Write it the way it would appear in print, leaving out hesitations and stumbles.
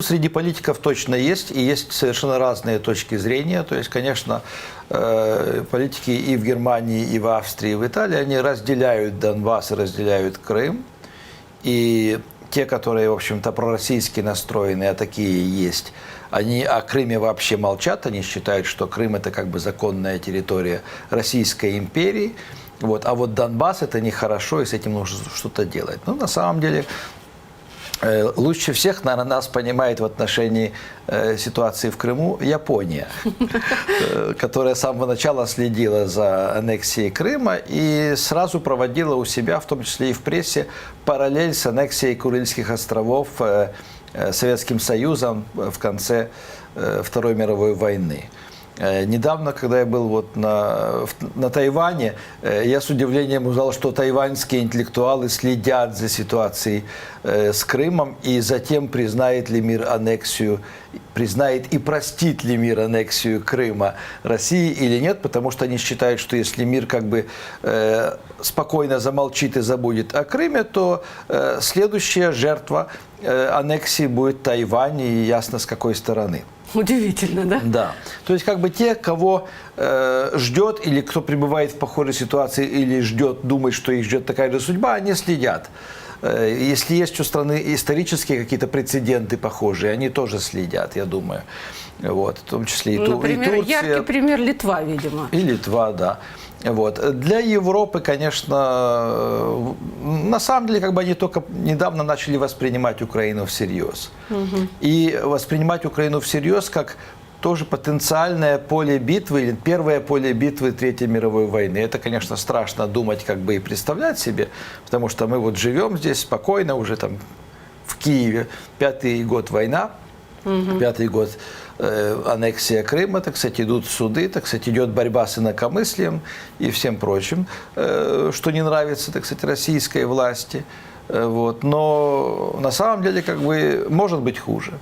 Среди политиков точно есть, и есть совершенно разные точки зрения. То есть, конечно, политики и в Германии, и в Австрии, и в Италии, они разделяют Донбасс и разделяют Крым. И те, которые, в общем-то, пророссийски настроены, а такие есть, они о Крыме вообще молчат. Они считают, что Крым – это как бы законная территория Российской империи. Вот. А вот Донбасс – это нехорошо, и с этим нужно что-то делать. Ну, на самом деле, лучше всех, наверное, нас понимает в отношении ситуации в Крыму Япония, которая с самого начала следила за аннексией Крыма и сразу проводила у себя, в том числе и в прессе, параллель с аннексией Курильских островов Советским Союзом в конце Второй мировой войны. Недавно, когда я был вот на Тайване, я с удивлением узнал, что тайваньские интеллектуалы следят за ситуацией с Крымом и затем признает ли мир аннексию, признает и простит ли мир аннексию Крыма России или нет, потому что они считают, что если мир как бы спокойно замолчит и забудет о Крыме, то следующая жертва аннексии будет Тайвань, и ясно с какой стороны. Удивительно, да? Да. То есть, как бы те, кого ждет, или кто пребывает в похожей ситуации, или ждет, думает, что их ждет такая же судьба, они следят. Если есть у страны исторические какие-то прецеденты похожие, они тоже следят, я думаю. Вот, в том числе и, например, и Турция. яркий пример Литва, видимо. И Литва, да. Вот. Для Европы, конечно, на самом деле, как бы они только недавно начали воспринимать Украину всерьез. И воспринимать Украину всерьез как тоже потенциальное поле битвы, или первое поле битвы Третьей мировой войны. Это, конечно, страшно думать, как бы и представлять себе, потому что мы вот живем здесь спокойно, уже там в Киеве, 5-й год война, 5-й год аннексия Крыма, так сказать, идут суды, так сказать, идет борьба с инакомыслием и всем прочим, что не нравится, так сказать, российской власти. Вот. Но на самом деле, как бы, может быть хуже.